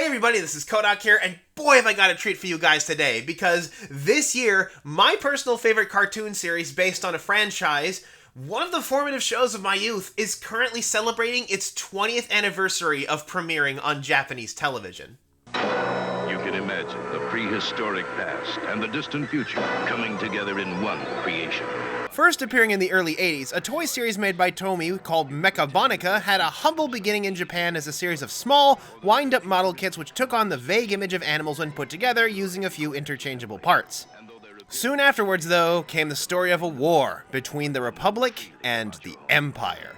Hey everybody, this is Kodak here, and boy have I got a treat for you guys today, because this year, my personal favorite cartoon series based on a franchise, one of the formative shows of my youth, is currently celebrating its 20th anniversary of premiering on Japanese television. You can imagine the prehistoric past and the distant future coming together in one creation. First appearing in the early 80s, a toy series made by Tomy called Mechabonica had a humble beginning in Japan as a series of small, wind-up model kits which took on the vague image of animals when put together using a few interchangeable parts. Soon afterwards, though, came the story of a war between the Republic and the Empire.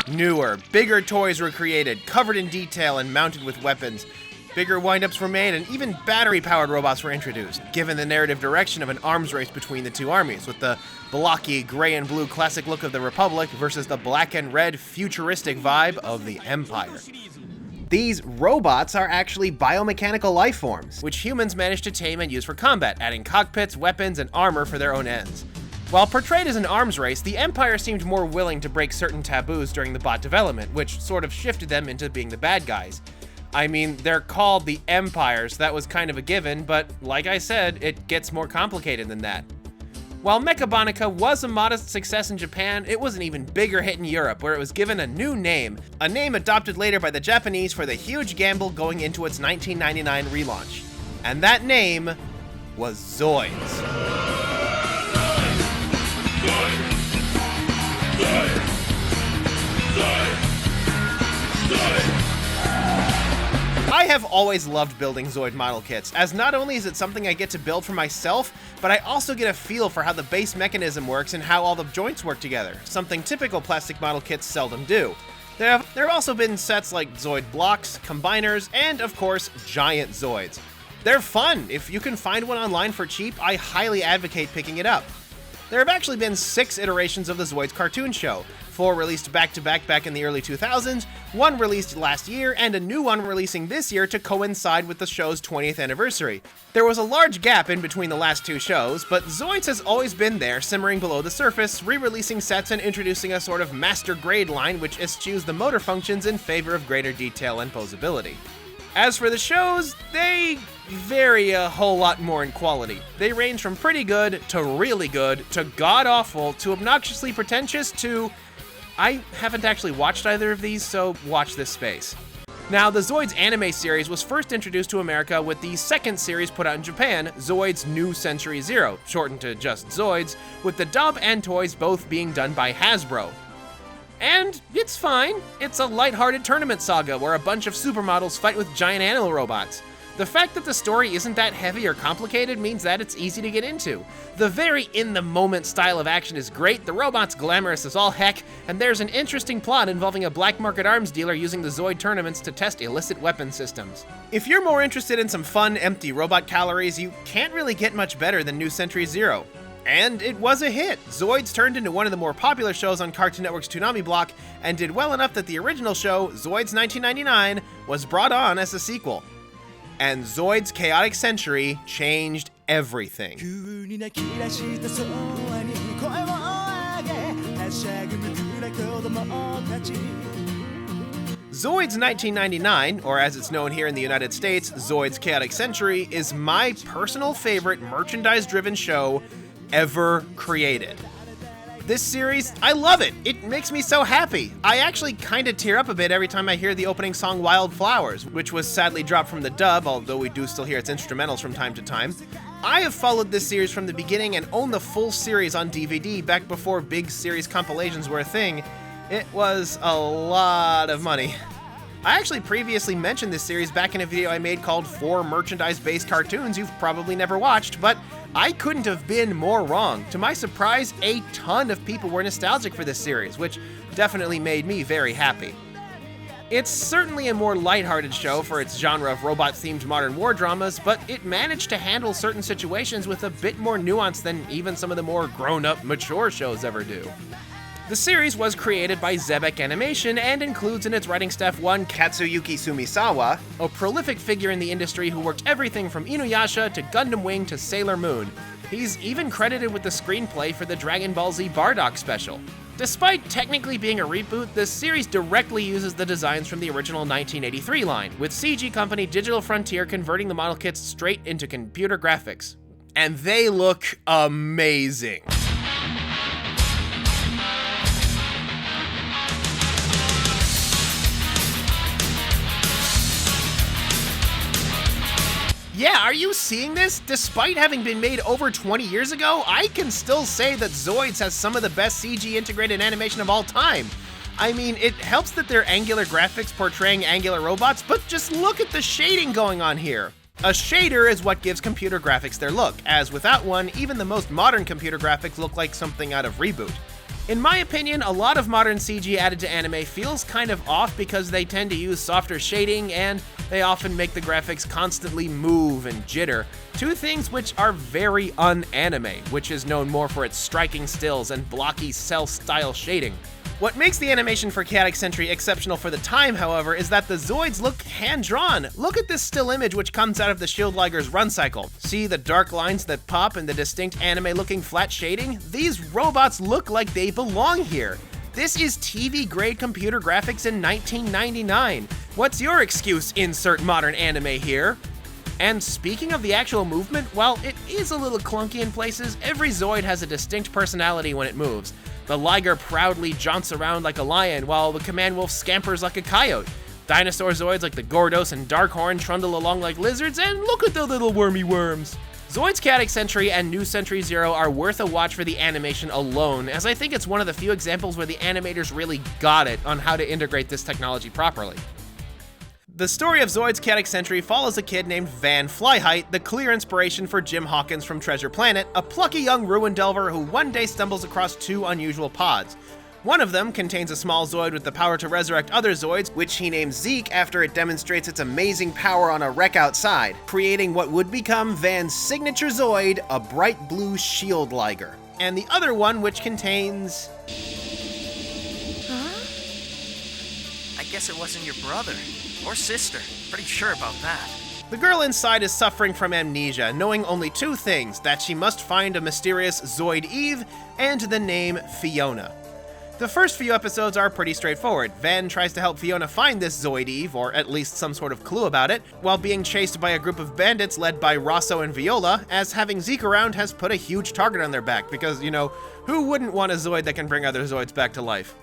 Newer, bigger toys were created, covered in detail and mounted with weapons. Bigger wind-ups were made, and even battery-powered robots were introduced, given the narrative direction of an arms race between the two armies, with the blocky gray and blue classic look of the Republic versus the black and red futuristic vibe of the Empire. These robots are actually biomechanical life forms, which humans managed to tame and use for combat, adding cockpits, weapons, and armor for their own ends. While portrayed as an arms race, the Empire seemed more willing to break certain taboos during the bot development, which sort of shifted them into being the bad guys. I mean, they're called the Empire, so that was kind of a given, but like I said, it gets more complicated than that. While Mechabonica was a modest success in Japan, it was an even bigger hit in Europe, where it was given a new name, a name adopted later by the Japanese for the huge gamble going into its 1999 relaunch. And that name was Zoids. I have always loved building Zoid model kits, as not only is it something I get to build for myself, but I also get a feel for how the base mechanism works and how all the joints work together, something typical plastic model kits seldom do. There have also been sets like Zoid blocks, combiners, and of course, giant Zoids. They're fun. If you can find one online for cheap, I highly advocate picking it up. There have actually been 6 iterations of the Zoids cartoon show, 4 released back-to-back back in the early 2000s, 1 released last year, and a new one releasing this year to coincide with the show's 20th anniversary. There was a large gap in between the last 2 shows, but Zoids has always been there, simmering below the surface, re-releasing sets and introducing a sort of master grade line which eschews the motor functions in favor of greater detail and posability. As for the shows, they vary a whole lot more in quality. They range from pretty good, to really good, to god-awful, to obnoxiously pretentious, to... I haven't actually watched either of these, so watch this space. Now, the Zoids anime series was first introduced to America with the second series put out in Japan, Zoids New Century Zero, shortened to just Zoids, with the dub and toys both being done by Hasbro. And it's fine. It's a lighthearted tournament saga where a bunch of supermodels fight with giant animal robots. The fact that the story isn't that heavy or complicated means that it's easy to get into. The very in-the-moment style of action is great, the robot's glamorous as all heck, and there's an interesting plot involving a black market arms dealer using the Zoid tournaments to test illicit weapon systems. If you're more interested in some fun, empty robot calories, you can't really get much better than New Century Zero. And it was a hit. Zoids turned into one of the more popular shows on Cartoon Network's Toonami block, and did well enough that the original show, Zoids 1999, was brought on as a sequel. And Zoids Chaotic Century changed everything. Zoids 1999, or as it's known here in the United States, Zoids Chaotic Century, is my personal favorite merchandise-driven show ever created. This series, I love it. It makes me so happy. I actually kinda tear up a bit every time I hear the opening song Wildflowers, which was sadly dropped from the dub, although we do still hear its instrumentals from time to time. I have followed this series from the beginning and owned the full series on DVD back before big series compilations were a thing. It was a lot of money. I actually previously mentioned this series back in a video I made called 4 merchandise-based cartoons you've probably never watched, but I couldn't have been more wrong. To my surprise, a ton of people were nostalgic for this series, which definitely made me very happy. It's certainly a more lighthearted show for its genre of robot-themed modern war dramas, but it managed to handle certain situations with a bit more nuance than even some of the more grown-up, mature shows ever do. The series was created by Xebec Animation and includes in its writing staff one Katsuyuki Sumisawa, a prolific figure in the industry who worked everything from Inuyasha to Gundam Wing to Sailor Moon. He's even credited with the screenplay for the Dragon Ball Z Bardock special. Despite technically being a reboot, the series directly uses the designs from the original 1983 line, with CG company Digital Frontier converting the model kits straight into computer graphics. And they look amazing. Yeah, are you seeing this? Despite having been made over 20 years ago, I can still say that Zoids has some of the best CG integrated animation of all time. I mean, it helps that they're angular graphics portraying angular robots, but just look at the shading going on here. A shader is what gives computer graphics their look, as without one, even the most modern computer graphics look like something out of Reboot. In my opinion, a lot of modern CG added to anime feels kind of off because they tend to use softer shading and they often make the graphics constantly move and jitter, two things which are very un-anime, which is known more for its striking stills and blocky cell-style shading. What makes the animation for Chaotic Sentry exceptional for the time, however, is that the Zoids look hand-drawn. Look at this still image which comes out of the Shield Liger's run cycle. See the dark lines that pop and the distinct anime-looking flat shading? These robots look like they belong here. This is TV-grade computer graphics in 1999. What's your excuse, insert modern anime here? And speaking of the actual movement, while it is a little clunky in places, every Zoid has a distinct personality when it moves. The Liger proudly jaunts around like a lion, while the Command Wolf scampers like a coyote. Dinosaur Zoids like the Gordos and Darkhorn trundle along like lizards, and look at the little wormy worms. Zoids Chaotic Sentry and New Century Zero are worth a watch for the animation alone, as I think it's one of the few examples where the animators really got it on how to integrate this technology properly. The story of Zoids Chaotic Sentry follows a kid named Van Flyheight, the clear inspiration for Jim Hawkins from Treasure Planet, a plucky young ruin delver who one day stumbles across two unusual pods. One of them contains a small Zoid with the power to resurrect other Zoids, which he names Zeke after it demonstrates its amazing power on a wreck outside, creating what would become Van's signature Zoid, a bright blue Shield Liger. And the other one which contains... Huh? I guess it wasn't your brother. Or sister. Pretty sure about that. The girl inside is suffering from amnesia, knowing only two things, that she must find a mysterious Zoid Eve and the name Fiona. The first few episodes are pretty straightforward. Van tries to help Fiona find this Zoid Eve, or at least some sort of clue about it, while being chased by a group of bandits led by Rosso and Viola, as having Zeke around has put a huge target on their back, because, you know, who wouldn't want a Zoid that can bring other Zoids back to life?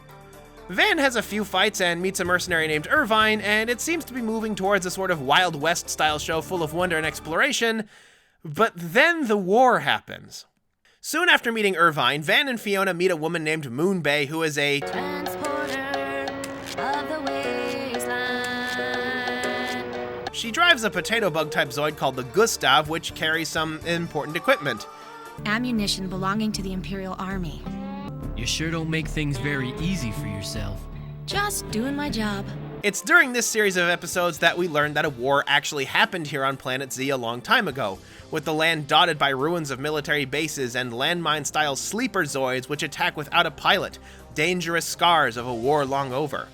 Van has a few fights and meets a mercenary named Irvine, and it seems to be moving towards a sort of Wild West style show full of wonder and exploration, but then the war happens. Soon after meeting Irvine, Van and Fiona meet a woman named Moonbay, who is a transporter of the wasteland. She drives a potato bug type Zoid called the Gustav, which carries some important equipment. Ammunition belonging to the Imperial Army. You sure don't make things very easy for yourself. Just doing my job. It's during this series of episodes that we learn that a war actually happened here on Planet Z a long time ago, with the land dotted by ruins of military bases and landmine-style sleeper Zoids which attack without a pilot, dangerous scars of a war long over.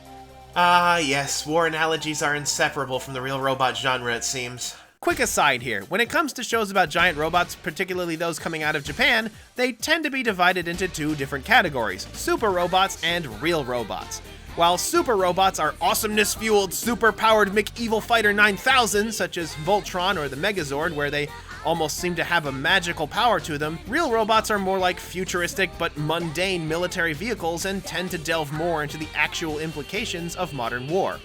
Ah, yes, war analogies are inseparable from the real robot genre, it seems. Quick aside here, when it comes to shows about giant robots, particularly those coming out of Japan, they tend to be divided into two different categories, super robots and real robots. While super robots are awesomeness-fueled, super-powered McEvil Fighter 9000, such as Voltron or the Megazord, where they almost seem to have a magical power to them, real robots are more like futuristic but mundane military vehicles and tend to delve more into the actual implications of modern war.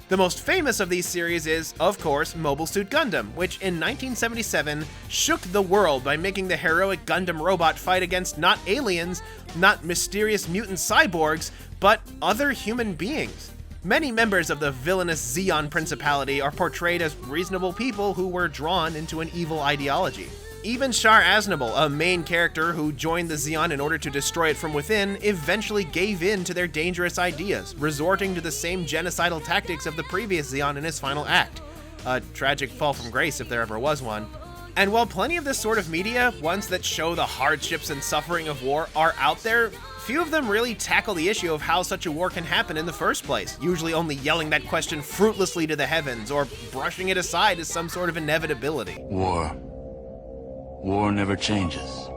The most famous of these series is, of course, Mobile Suit Gundam, which in 1977 shook the world by making the heroic Gundam robot fight against not aliens, not mysterious mutant cyborgs, but other human beings. Many members of the villainous Zeon Principality are portrayed as reasonable people who were drawn into an evil ideology. Even Char Aznable, a main character who joined the Zeon in order to destroy it from within, eventually gave in to their dangerous ideas, resorting to the same genocidal tactics of the previous Zeon in his final act. A tragic fall from grace if there ever was one. And while plenty of this sort of media, ones that show the hardships and suffering of war, are out there, few of them really tackle the issue of how such a war can happen in the first place, usually only yelling that question fruitlessly to the heavens or brushing it aside as some sort of inevitability. War never changes.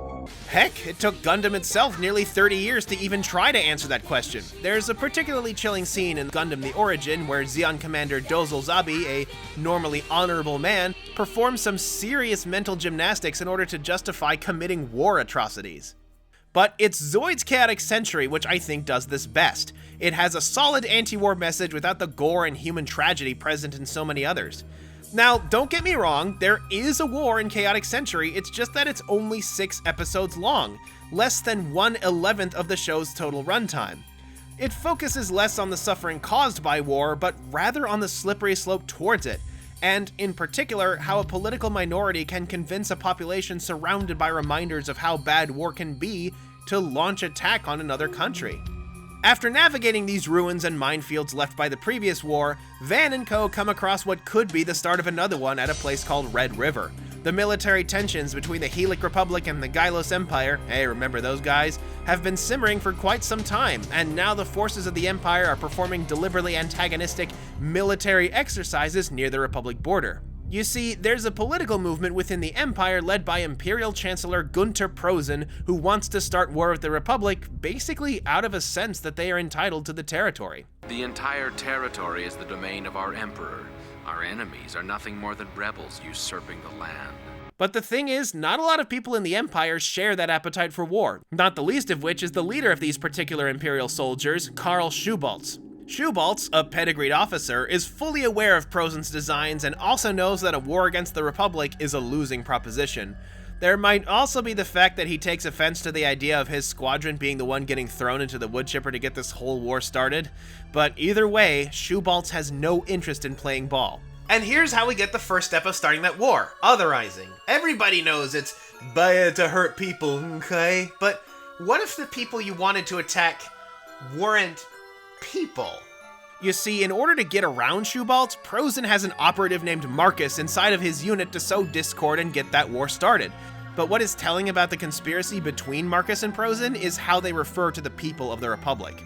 Heck, it took Gundam itself nearly 30 years to even try to answer that question. There's a particularly chilling scene in Gundam The Origin where Zeon Commander Dozel Zabi, a normally honorable man, performs some serious mental gymnastics in order to justify committing war atrocities. But it's Zoids Chaotic Century which I think does this best. It has a solid anti-war message without the gore and human tragedy present in so many others. Now, don't get me wrong, there is a war in Chaotic Century, it's just that it's only 6 episodes long, less than 1/11th of the show's total runtime. It focuses less on the suffering caused by war, but rather on the slippery slope towards it, and in particular, how a political minority can convince a population surrounded by reminders of how bad war can be to launch attack on another country. After navigating these ruins and minefields left by the previous war, Van and co. come across what could be the start of another one at a place called Red River. The military tensions between the Helic Republic and the Gylos Empire, hey, remember those guys, have been simmering for quite some time, and now the forces of the Empire are performing deliberately antagonistic military exercises near the Republic border. You see, there's a political movement within the Empire led by Imperial Chancellor Gunter Prosen, who wants to start war with the Republic, basically out of a sense that they are entitled to the territory. The entire territory is the domain of our Emperor. Our enemies are nothing more than rebels usurping the land. But the thing is, not a lot of people in the Empire share that appetite for war, not the least of which is the leader of these particular Imperial soldiers, Karl Schubaltz. Schubaltz, a pedigreed officer, is fully aware of Prosen's designs and also knows that a war against the Republic is a losing proposition. There might also be the fact that he takes offense to the idea of his squadron being the one getting thrown into the wood chipper to get this whole war started, but either way, Schubaltz has no interest in playing ball. And here's how we get the first step of starting that war, otherizing. Everybody knows it's bad to hurt people, okay? But what if the people you wanted to attack weren't people? You see, in order to get around Schubaltz, Prosen has an operative named Marcus inside of his unit to sow discord and get that war started. But what is telling about the conspiracy between Marcus and Prosen is how they refer to the people of the Republic.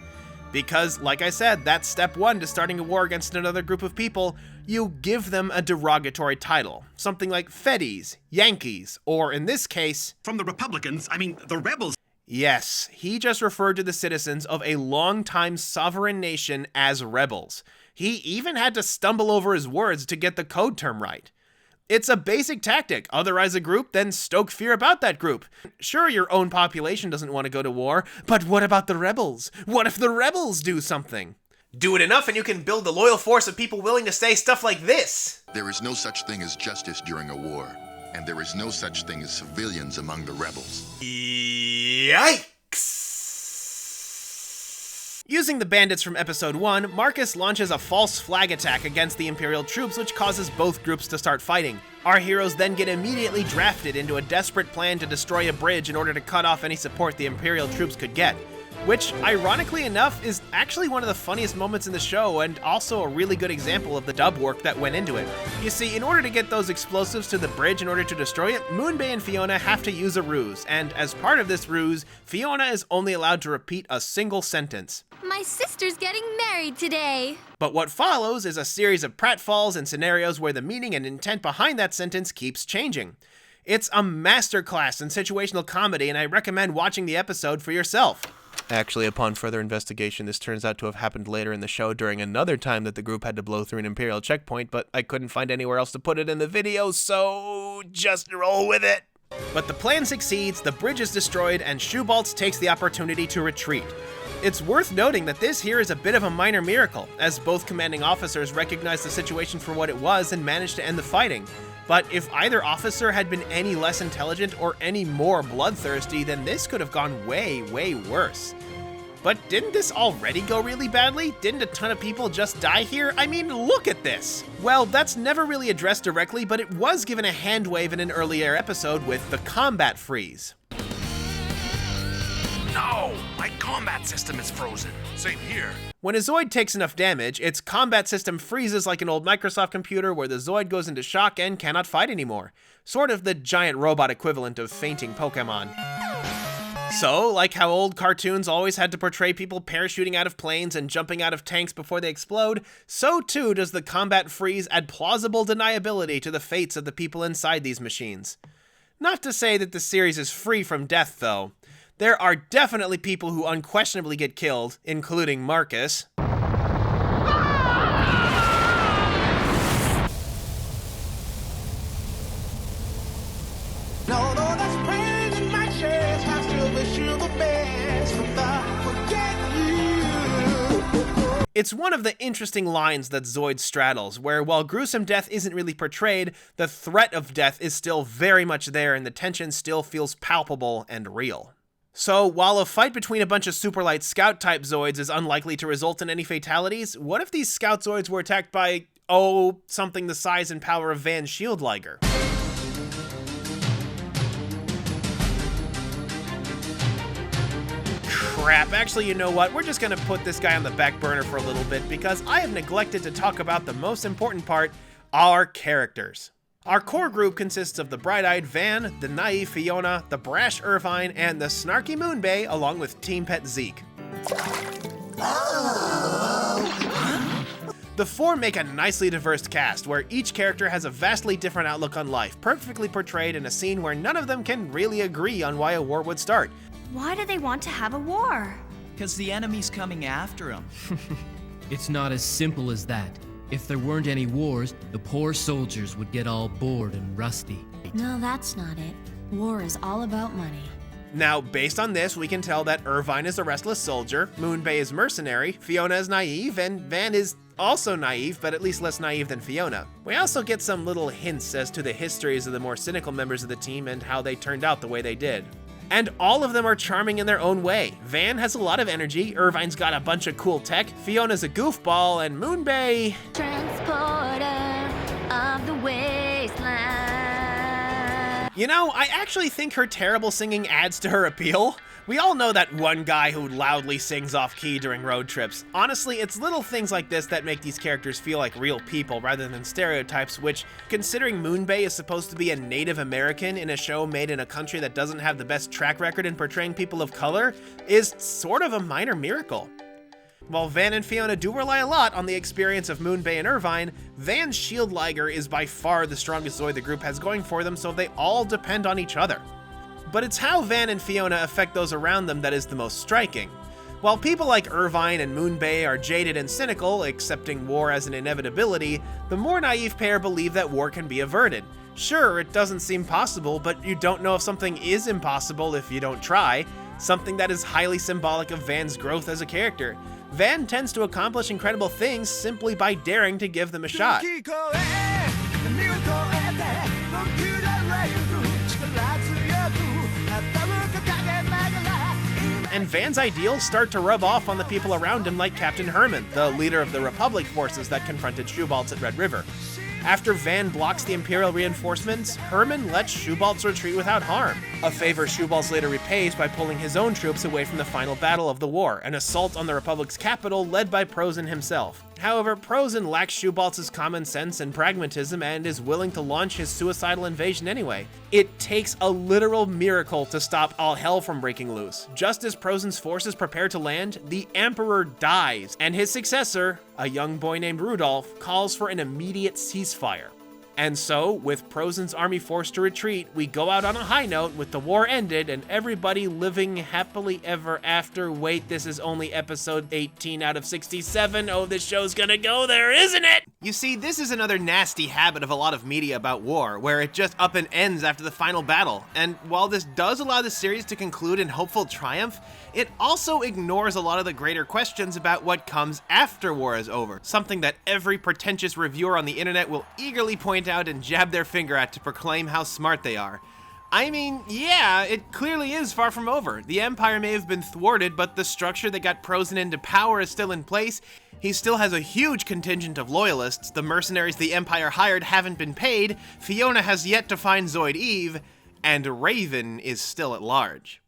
Because, like I said, that's step 1 to starting a war against another group of people. You give them a derogatory title. Something like Feddies, Yankees, or in this case, from the Republicans, the rebels. Yes, he just referred to the citizens of a longtime sovereign nation as rebels. He even had to stumble over his words to get the code term right. It's a basic tactic. Otherize a group, then stoke fear about that group. Sure, your own population doesn't want to go to war, but what about the rebels? What if the rebels do something? Do it enough and you can build a loyal force of people willing to say stuff like this. There is no such thing as justice during a war, and there is no such thing as civilians among the rebels. Yikes! Using the bandits from episode 1, Marcus launches a false flag attack against the Imperial troops, which causes both groups to start fighting. Our heroes then get immediately drafted into a desperate plan to destroy a bridge in order to cut off any support the Imperial troops could get. Which, ironically enough, is actually one of the funniest moments in the show and also a really good example of the dub work that went into it. You see, in order to get those explosives to the bridge in order to destroy it, Moonbay and Fiona have to use a ruse, and as part of this ruse, Fiona is only allowed to repeat a single sentence. My sister's getting married today. But what follows is a series of pratfalls and scenarios where the meaning and intent behind that sentence keeps changing. It's a masterclass in situational comedy, and I recommend watching the episode for yourself. Actually, upon further investigation, this turns out to have happened later in the show during another time that the group had to blow through an Imperial checkpoint, but I couldn't find anywhere else to put it in the video, so just roll with it. But the plan succeeds, the bridge is destroyed, and Schubaltz takes the opportunity to retreat. It's worth noting that this here is a bit of a minor miracle, as both commanding officers recognized the situation for what it was and managed to end the fighting. But if either officer had been any less intelligent or any more bloodthirsty, then this could have gone way, way worse. But didn't this already go really badly? Didn't a ton of people just die here? I mean, look at this! Well, that's never really addressed directly, but it was given a hand wave in an earlier episode with the combat freeze. No! My combat system is frozen. Same here. When a Zoid takes enough damage, its combat system freezes like an old Microsoft computer where the Zoid goes into shock and cannot fight anymore. Sort of the giant robot equivalent of fainting Pokemon. So, like how old cartoons always had to portray people parachuting out of planes and jumping out of tanks before they explode, so too does the combat freeze add plausible deniability to the fates of the people inside these machines. Not to say that the series is free from death, though. There are definitely people who unquestionably get killed, including Marcus. It's one of the interesting lines that Zoid straddles, where while gruesome death isn't really portrayed, the threat of death is still very much there and the tension still feels palpable and real. So, while a fight between a bunch of super light scout-type Zoids is unlikely to result in any fatalities, what if these scout Zoids were attacked by, something the size and power of Van's Shield Liger? Crap, actually, you know what? We're just gonna put this guy on the back burner for a little bit because I have neglected to talk about the most important part, our characters. Our core group consists of the bright-eyed Van, the naive Fiona, the brash Irvine, and the snarky Moonbay, along with team pet Zeke. The four make a nicely diverse cast, where each character has a vastly different outlook on life, perfectly portrayed in a scene where none of them can really agree on why a war would start. Why do they want to have a war? Because the enemy's coming after them. It's not as simple as that. If there weren't any wars, the poor soldiers would get all bored and rusty. No, that's not it. War is all about money. Now, based on this, we can tell that Irvine is a restless soldier, Moonbay is mercenary, Fiona is naive, and Van is also naive, but at least less naive than Fiona. We also get some little hints as to the histories of the more cynical members of the team and how they turned out the way they did. And all of them are charming in their own way. Van has a lot of energy, Irvine's got a bunch of cool tech, Fiona's a goofball, and Moonbay... Transporter of the wasteland. You know, I actually think her terrible singing adds to her appeal. We all know that one guy who loudly sings off-key during road trips. Honestly, it's little things like this that make these characters feel like real people rather than stereotypes, which, considering Moonbay is supposed to be a Native American in a show made in a country that doesn't have the best track record in portraying people of color, is sort of a minor miracle. While Van and Fiona do rely a lot on the experience of Moonbay and Irvine, Van's Shield Liger is by far the strongest Zoid the group has going for them, so they all depend on each other. But it's how Van and Fiona affect those around them that is the most striking. While people like Irvine and Moonbay are jaded and cynical, accepting war as an inevitability, the more naive pair believe that war can be averted. Sure, it doesn't seem possible, but you don't know if something is impossible if you don't try, something that is highly symbolic of Van's growth as a character. Van tends to accomplish incredible things simply by daring to give them a shot. And Van's ideals start to rub off on the people around him, like Captain Herman, the leader of the Republic forces that confronted Shoebaltz at Red River. After Van blocks the Imperial reinforcements, Herman lets Shoebaltz retreat without harm, a favor Shoebaltz later repays by pulling his own troops away from the final battle of the war, an assault on the Republic's capital led by Prozin himself. However, Prozin lacks Shoebaltz's common sense and pragmatism and is willing to launch his suicidal invasion anyway. It takes a literal miracle to stop all hell from breaking loose. Just as Prozin's forces prepare to land, the Emperor dies, and his successor, a young boy named Rudolph, calls for an immediate ceasefire. And so, with Prozin's army forced to retreat, we go out on a high note with the war ended and everybody living happily ever after. Wait, this is only episode 18 out of 67. Oh, this show's gonna go there, isn't it? You see, this is another nasty habit of a lot of media about war, where it just up and ends after the final battle. And while this does allow the series to conclude in hopeful triumph, it also ignores a lot of the greater questions about what comes after war is over, something that every pretentious reviewer on the internet will eagerly point out and jab their finger at to proclaim how smart they are. I mean, yeah, it clearly is far from over. The Empire may have been thwarted, but the structure that got Prozin into power is still in place. He still has a huge contingent of loyalists, the mercenaries the Empire hired haven't been paid, Fiona has yet to find Zoid Eve, and Raven is still at large.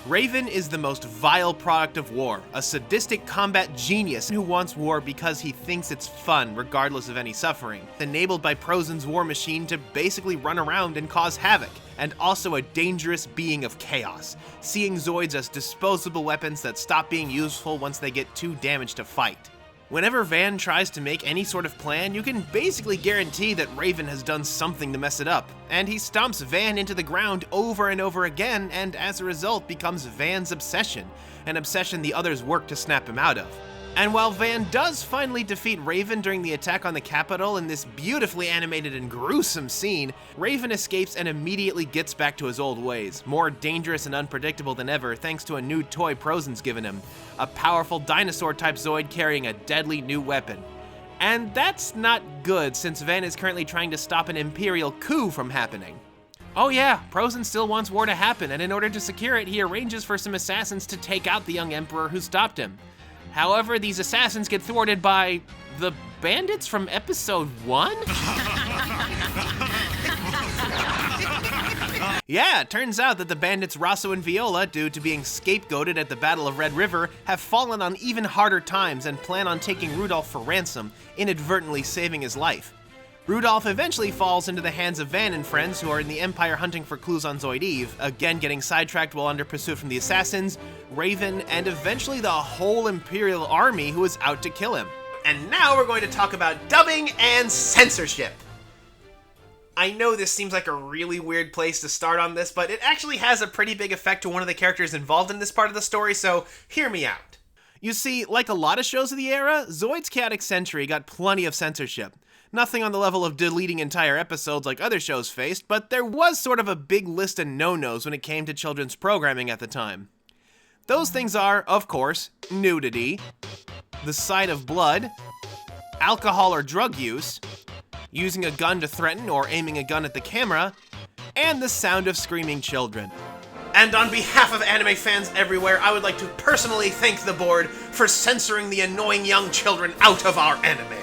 Raven is the most vile product of war, a sadistic combat genius who wants war because he thinks it's fun, regardless of any suffering, enabled by Prozin's war machine to basically run around and cause havoc. and also a dangerous being of chaos, seeing Zoids as disposable weapons that stop being useful once they get too damaged to fight. Whenever Van tries to make any sort of plan, you can basically guarantee that Raven has done something to mess it up, and he stomps Van into the ground over and over again, and as a result becomes Van's obsession, an obsession the others work to snap him out of. And while Van does finally defeat Raven during the attack on the Capitol in this beautifully animated and gruesome scene, Raven escapes and immediately gets back to his old ways, more dangerous and unpredictable than ever thanks to a new toy Prozen's given him, a powerful dinosaur-type Zoid carrying a deadly new weapon. And that's not good since Van is currently trying to stop an Imperial coup from happening. Oh yeah, Prozen still wants war to happen, and in order to secure it, he arranges for some assassins to take out the young Emperor who stopped him. However, these assassins get thwarted by the bandits from episode 1? Yeah, it turns out that the bandits Rosso and Viola, due to being scapegoated at the Battle of Red River, have fallen on even harder times and plan on taking Rudolph for ransom, inadvertently saving his life. Rudolph eventually falls into the hands of Van and friends who are in the Empire hunting for clues on Zoid Eve, again getting sidetracked while under pursuit from the assassins, Raven, and eventually the whole Imperial army who is out to kill him. And now we're going to talk about dubbing and censorship. I know this seems like a really weird place to start on this, but it actually has a pretty big effect to one of the characters involved in this part of the story, so hear me out. You see, like a lot of shows of the era, Zoid's Chaotic Century got plenty of censorship. Nothing on the level of deleting entire episodes like other shows faced, but there was sort of a big list of no-nos when it came to children's programming at the time. Those things are, of course, nudity, the sight of blood, alcohol or drug use, using a gun to threaten or aiming a gun at the camera, and the sound of screaming children. And on behalf of anime fans everywhere, I would like to personally thank the board for censoring the annoying young children out of our anime.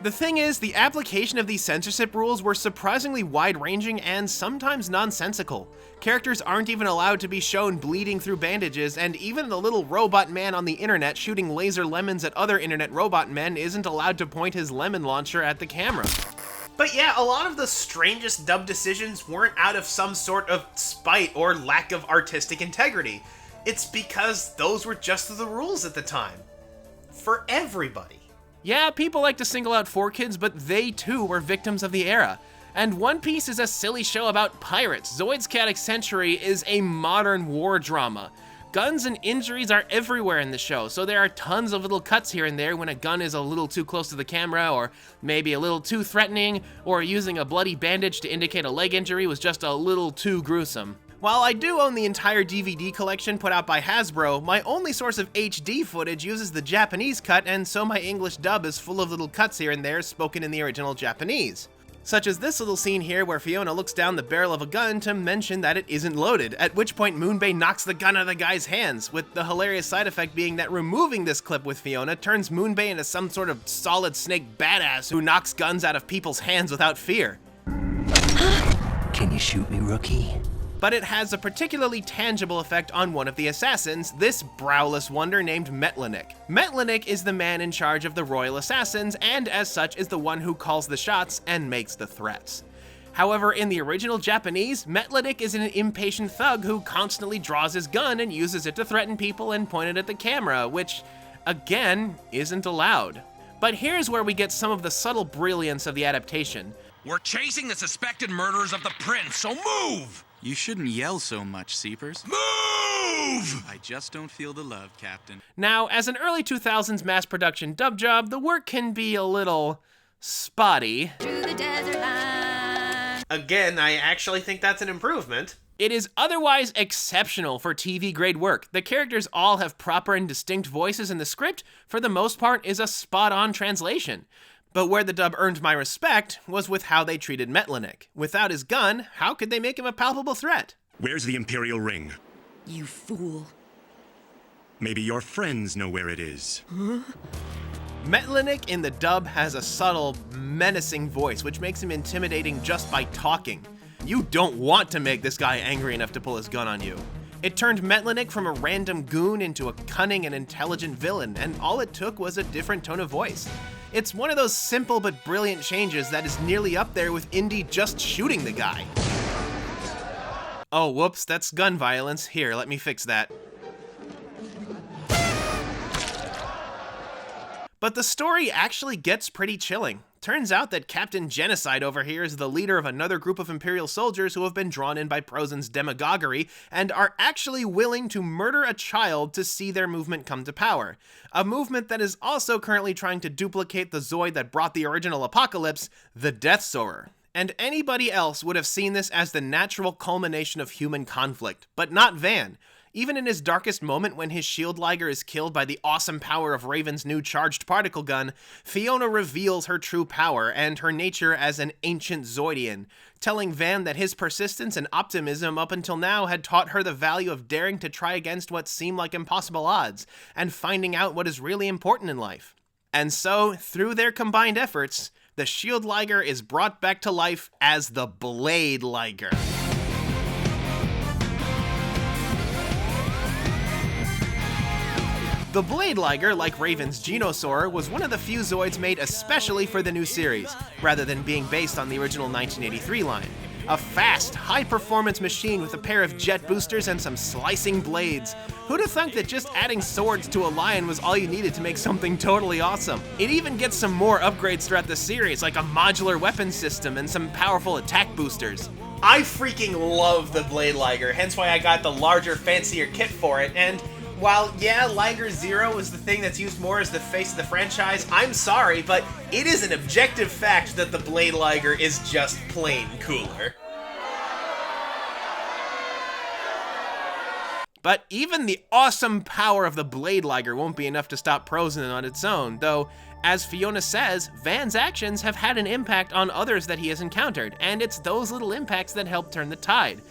The thing is, the application of these censorship rules were surprisingly wide-ranging and sometimes nonsensical. Characters aren't even allowed to be shown bleeding through bandages, and even the little robot man on the internet shooting laser lemons at other internet robot men isn't allowed to point his lemon launcher at the camera. But yeah, a lot of the strangest dub decisions weren't out of some sort of spite or lack of artistic integrity. It's because those were just the rules at the time. For everybody. Yeah, people like to single out 4Kids, but they too were victims of the era. And One Piece is a silly show about pirates. Zoid's Chaotic Century is a modern war drama. Guns and injuries are everywhere in the show, so there are tons of little cuts here and there when a gun is a little too close to the camera, or maybe a little too threatening, or using a bloody bandage to indicate a leg injury was just a little too gruesome. While I do own the entire DVD collection put out by Hasbro, my only source of HD footage uses the Japanese cut, and so my English dub is full of little cuts here and there spoken in the original Japanese. Such as this little scene here where Fiona looks down the barrel of a gun to mention that it isn't loaded, at which point Moonbay knocks the gun out of the guy's hands, with the hilarious side effect being that removing this clip with Fiona turns Moonbay into some sort of Solid Snake badass who knocks guns out of people's hands without fear. Can you shoot me, rookie? But it has a particularly tangible effect on one of the assassins, this browless wonder named Metlynic. Metlynic is the man in charge of the Royal Assassins, and as such is the one who calls the shots and makes the threats. However, in the original Japanese, Metlynic is an impatient thug who constantly draws his gun and uses it to threaten people and point it at the camera, which, again, isn't allowed. But here's where we get some of the subtle brilliance of the adaptation. We're chasing the suspected murderers of the prince, so move! You shouldn't yell so much, Seepers. Move! I just don't feel the love, Captain. Now, as an early 2000s mass production dub job, the work can be a little spotty. Through the desert line. Again, I actually think that's an improvement. It is otherwise exceptional for TV grade work. The characters all have proper and distinct voices, and the script, for the most part, is a spot-on translation. But where the dub earned my respect was with how they treated Metlynic. Without his gun, how could they make him a palpable threat? Where's the Imperial ring? You fool. Maybe your friends know where it is. Huh? Metlynic in the dub has a subtle, menacing voice, which makes him intimidating just by talking. You don't want to make this guy angry enough to pull his gun on you. It turned Metlynic from a random goon into a cunning and intelligent villain, and all it took was a different tone of voice. It's one of those simple but brilliant changes that is nearly up there with Indy just shooting the guy. Oh, whoops, that's gun violence. Here, let me fix that. But the story actually gets pretty chilling. Turns out that Captain Genocide over here is the leader of another group of Imperial soldiers who have been drawn in by Prozen's demagoguery and are actually willing to murder a child to see their movement come to power. A movement that is also currently trying to duplicate the Zoid that brought the original apocalypse, the Death Soarer. And anybody else would have seen this as the natural culmination of human conflict, but not Van. Even in his darkest moment when his shield Liger is killed by the awesome power of Raven's new charged particle gun, Fiona reveals her true power and her nature as an ancient Zoidian, telling Van that his persistence and optimism up until now had taught her the value of daring to try against what seemed like impossible odds, and finding out what is really important in life. And so, through their combined efforts, the shield Liger is brought back to life as the Blade Liger. The Blade Liger, like Raven's Genosaur, was one of the few Zoids made especially for the new series, rather than being based on the original 1983 line. A fast, high-performance machine with a pair of jet boosters and some slicing blades. Who'd have thunk that just adding swords to a lion was all you needed to make something totally awesome? It even gets some more upgrades throughout the series, like a modular weapon system and some powerful attack boosters. I freaking love the Blade Liger, hence why I got the larger, fancier kit for it, and while, yeah, Liger Zero is the thing that's used more as the face of the franchise, I'm sorry, but it is an objective fact that the Blade Liger is just plain cooler. But even the awesome power of the Blade Liger won't be enough to stop Prozen on its own, though, as Fiona says, Van's actions have had an impact on others that he has encountered, and it's those little impacts that help turn the tide.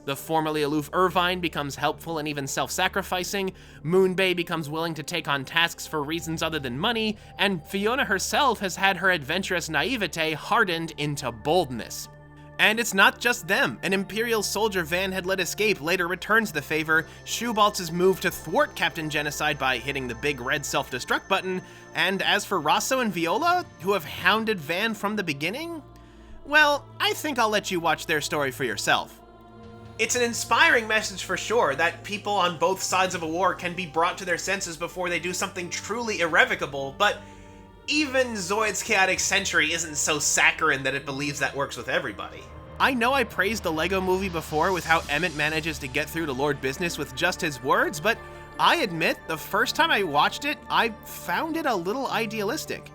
The formerly aloof Irvine becomes helpful and even self-sacrificing, Moonbay becomes willing to take on tasks for reasons other than money, and Fiona herself has had her adventurous naivete hardened into boldness. And it's not just them. An Imperial soldier Van had let escape later returns the favor, Shoebaltz's move to thwart Captain Genocide by hitting the big red self-destruct button, and as for Rosso and Viola, who have hounded Van from the beginning, well, I think I'll let you watch their story for yourself. It's an inspiring message for sure, that people on both sides of a war can be brought to their senses before they do something truly irrevocable, but even Zoid's chaotic century isn't so saccharine that it believes that works with everybody. I know I praised the Lego movie before with how Emmett manages to get through to Lord Business with just his words, but I admit the first time I watched it, I found it a little idealistic.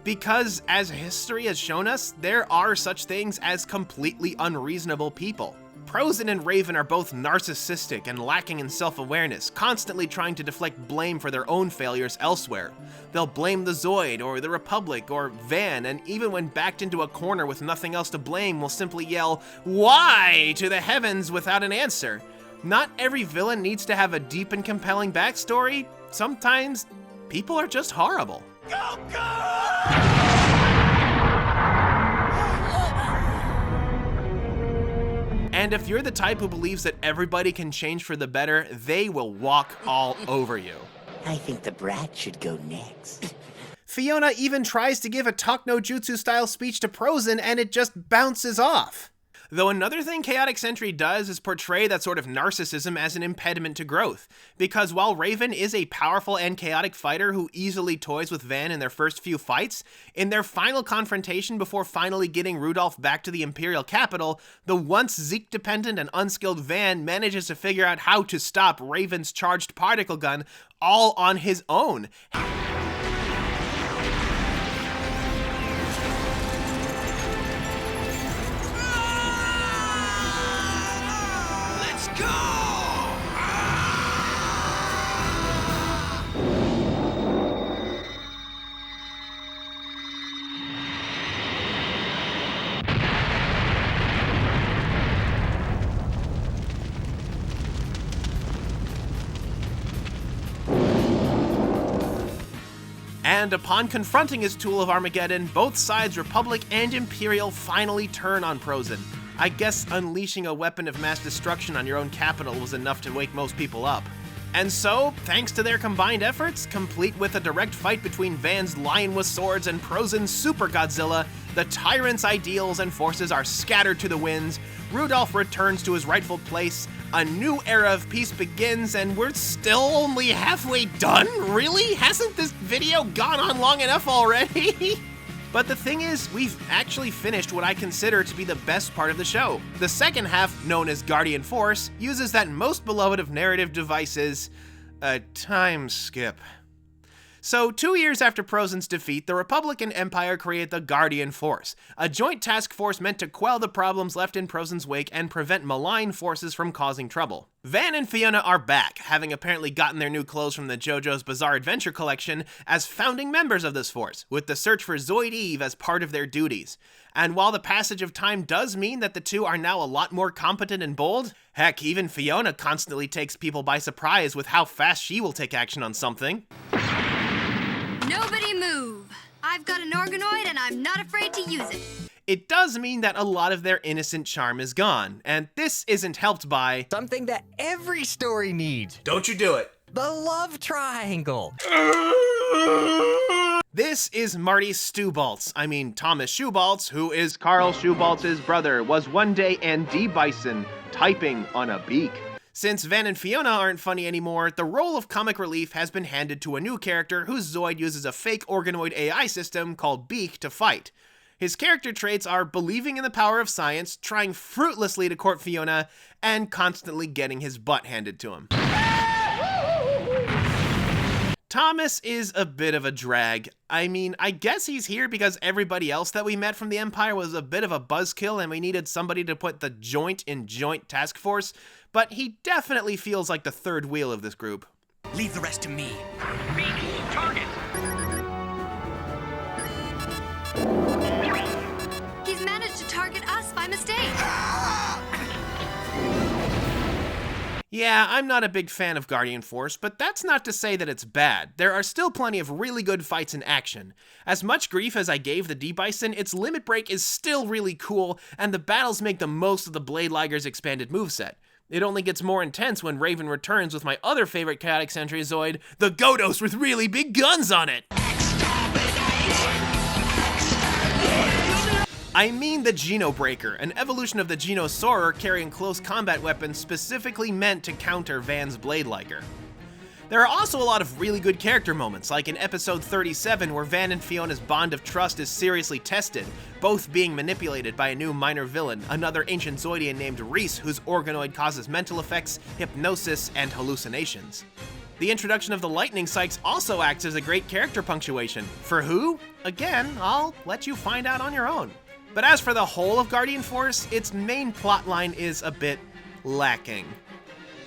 Because, as history has shown us, there are such things as completely unreasonable people. Prozen and Raven are both narcissistic and lacking in self-awareness, constantly trying to deflect blame for their own failures elsewhere. They'll blame the Zoid, or the Republic, or Van, and even when backed into a corner with nothing else to blame, will simply yell, "Why?" to the heavens without an answer. Not every villain needs to have a deep and compelling backstory. Sometimes, people are just horrible. Go, go! And if you're the type who believes that everybody can change for the better, they will walk all over you. I think the brat should go next. Fiona even tries to give a Talk No Jutsu style speech to Prozen and it just bounces off. Though another thing Chaotic Sentry does is portray that sort of narcissism as an impediment to growth, because while Raven is a powerful and chaotic fighter who easily toys with Van in their first few fights, in their final confrontation before finally getting Rudolph back to the Imperial capital, the once Zeke-dependent and unskilled Van manages to figure out how to stop Raven's charged particle gun all on his own. And upon confronting his tool of Armageddon, both sides, Republic and Imperial, finally turn on Prozen. I guess unleashing a weapon of mass destruction on your own capital was enough to wake most people up. And so, thanks to their combined efforts, complete with a direct fight between Van's Lion with Swords and Prozen's Super Godzilla, the tyrant's ideals and forces are scattered to the winds, Rudolph returns to his rightful place, a new era of peace begins, and we're still only halfway done? Really? Hasn't this video gone on long enough already? But the thing is, we've actually finished what I consider to be the best part of the show. The second half, known as Guardian Force, uses that most beloved of narrative devices, a time skip. So, 2 years after Prozen's defeat, the Republican Empire created the Guardian Force, a joint task force meant to quell the problems left in Prozen's wake and prevent malign forces from causing trouble. Van and Fiona are back, having apparently gotten their new clothes from the JoJo's Bizarre Adventure collection, as founding members of this force, with the search for Zoid Eve as part of their duties. And while the passage of time does mean that the two are now a lot more competent and bold, heck, even Fiona constantly takes people by surprise with how fast she will take action on something. Nobody move. I've got an organoid and I'm not afraid to use it. It does mean that a lot of their innocent charm is gone, and this isn't helped by something that every story needs. Don't you do it. The love triangle. This is Marty Thomas Shoebaltz, who is Carl Shoebaltz's brother, was one day Andy Bison, typing on a beak. Since Van and Fiona aren't funny anymore, the role of comic relief has been handed to a new character whose Zoid uses a fake organoid AI system called Beak to fight. His character traits are believing in the power of science, trying fruitlessly to court Fiona, and constantly getting his butt handed to him. Thomas is a bit of a drag. I guess he's here because everybody else that we met from the Empire was a bit of a buzzkill and we needed somebody to put the joint in joint task force, but he definitely feels like the third wheel of this group. Leave the rest to me. Target! He's managed to target us by mistake. Yeah, I'm not a big fan of Guardian Force, but that's not to say that it's bad. There are still plenty of really good fights in action. As much grief as I gave the D-Bison, its limit break is still really cool, and the battles make the most of the Blade Liger's expanded moveset. It only gets more intense when Raven returns with my other favorite Chaotic Sentry Zoid, the Godos with really big guns on it! I mean the Geno Breaker, an evolution of the Genosaurer carrying close combat weapons specifically meant to counter Van's Blade Liger. There are also a lot of really good character moments, like in episode 37 where Van and Fiona's bond of trust is seriously tested, both being manipulated by a new minor villain, another ancient Zoidian named Reese, whose organoid causes mental effects, hypnosis, and hallucinations. The introduction of the lightning Sykes also acts as a great character punctuation. For who? Again, I'll let you find out on your own. But as for the whole of Guardian Force, its main plotline is a bit lacking.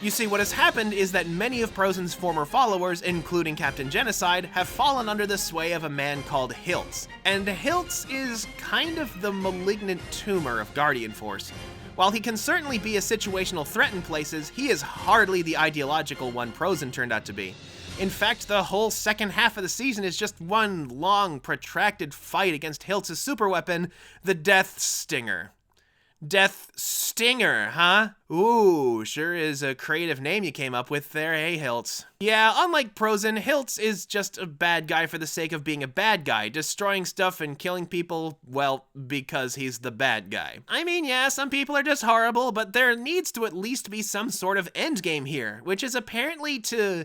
You see, what has happened is that many of Prozen's former followers, including Captain Genocide, have fallen under the sway of a man called Hiltz. And Hiltz is kind of the malignant tumor of Guardian Force. While he can certainly be a situational threat in places, he is hardly the ideological one Prozen turned out to be. In fact, the whole second half of the season is just one long, protracted fight against Hiltz's superweapon, the Death Stinger. Death Stinger, huh? Ooh, sure is a creative name you came up with there, hey Hiltz. Yeah, unlike Prozen, Hiltz is just a bad guy for the sake of being a bad guy, destroying stuff and killing people, well, because he's the bad guy. Yeah, some people are just horrible, but there needs to at least be some sort of endgame here, which is apparently to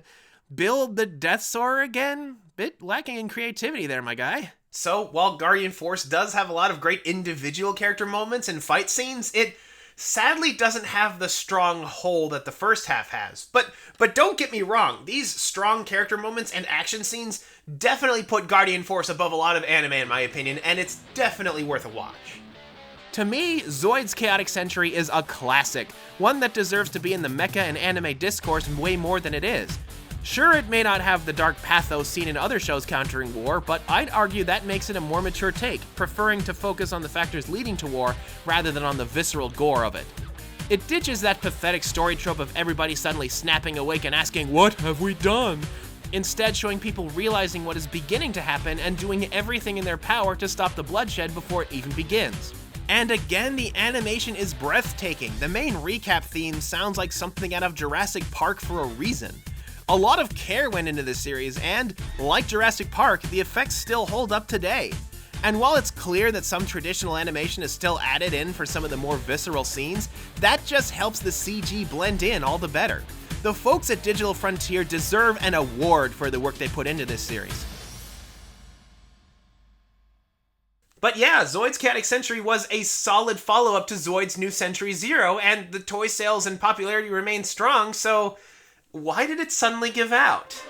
build the Death Soarer again? Bit lacking in creativity there, my guy. So, while Guardian Force does have a lot of great individual character moments and fight scenes, it sadly doesn't have the strong hold that the first half has. But don't get me wrong, these strong character moments and action scenes definitely put Guardian Force above a lot of anime in my opinion, and it's definitely worth a watch. To me, Zoid's Chaotic Sentry is a classic, one that deserves to be in the mecha and anime discourse way more than it is. Sure, it may not have the dark pathos seen in other shows countering war, but I'd argue that makes it a more mature take, preferring to focus on the factors leading to war rather than on the visceral gore of it. It ditches that pathetic story trope of everybody suddenly snapping awake and asking, "What have we done?" Instead showing people realizing what is beginning to happen and doing everything in their power to stop the bloodshed before it even begins. And again, the animation is breathtaking. The main recap theme sounds like something out of Jurassic Park for a reason. A lot of care went into this series, and like Jurassic Park, the effects still hold up today. And while it's clear that some traditional animation is still added in for some of the more visceral scenes, that just helps the CG blend in all the better. The folks at Digital Frontier deserve an award for the work they put into this series. But yeah, Zoids Chaotic Century was a solid follow-up to Zoids New Century Zero, and the toy sales and popularity remain strong, so why did it suddenly give out?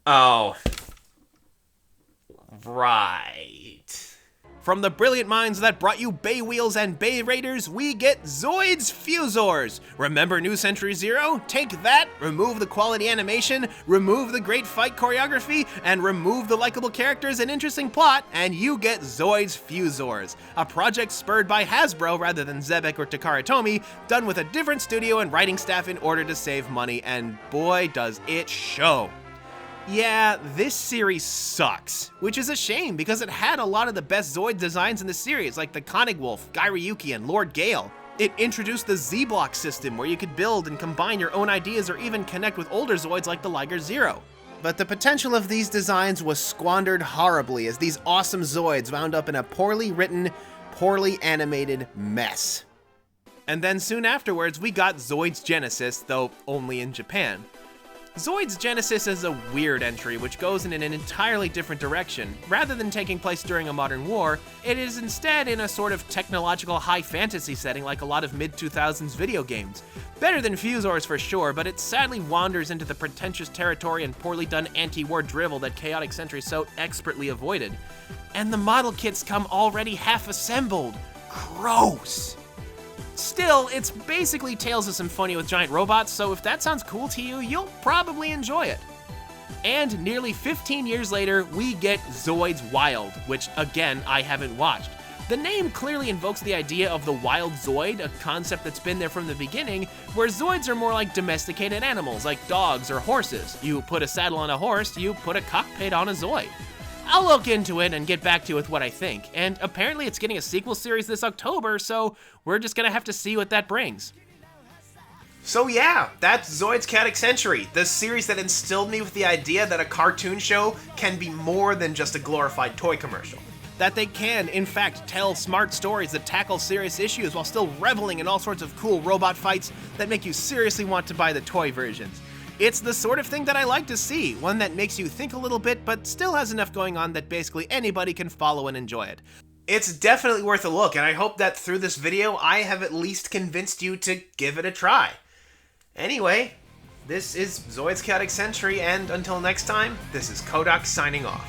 Oh. Right. From the brilliant minds that brought you Bay Wheels and Bay Raiders, we get Zoids Fusers. Remember New Century Zero? Take that, remove the quality animation, remove the great fight choreography, and remove the likable characters and interesting plot, and you get Zoids Fusers, a project spurred by Hasbro rather than Zebek or Takara Tomy, done with a different studio and writing staff in order to save money, and boy does it show. Yeah, this series sucks, which is a shame because it had a lot of the best Zoid designs in the series, like the Koenig Wolf, Gairyuki, and Lord Gale. It introduced the Z-Block system where you could build and combine your own ideas or even connect with older Zoids like the Liger Zero. But the potential of these designs was squandered horribly as these awesome Zoids wound up in a poorly written, poorly animated mess. And then soon afterwards, we got Zoids Genesis, though only in Japan. Zoids Genesis is a weird entry which goes in an entirely different direction. Rather than taking place during a modern war, it is instead in a sort of technological high fantasy setting like a lot of mid-2000s video games. Better than Fusors for sure, but it sadly wanders into the pretentious territory and poorly done anti-war drivel that Chaotic Century so expertly avoided. And the model kits come already half-assembled. Gross! Still, it's basically Tales of Symphonia with giant robots, so if that sounds cool to you, you'll probably enjoy it. And nearly 15 years later, we get Zoids Wild, which again, I haven't watched. The name clearly invokes the idea of the wild Zoid, a concept that's been there from the beginning, where Zoids are more like domesticated animals, like dogs or horses. You put a saddle on a horse, you put a cockpit on a Zoid. I'll look into it and get back to you with what I think, and apparently it's getting a sequel series this October, so we're just gonna have to see what that brings. So yeah, that's Zoids Chaotic Century, the series that instilled me with the idea that a cartoon show can be more than just a glorified toy commercial. That they can, in fact, tell smart stories that tackle serious issues while still reveling in all sorts of cool robot fights that make you seriously want to buy the toy versions. It's the sort of thing that I like to see, one that makes you think a little bit but still has enough going on that basically anybody can follow and enjoy it. It's definitely worth a look, and I hope that through this video I have at least convinced you to give it a try. Anyway, this is Zoids Chaotic Century, and until next time, this is Kodak signing off.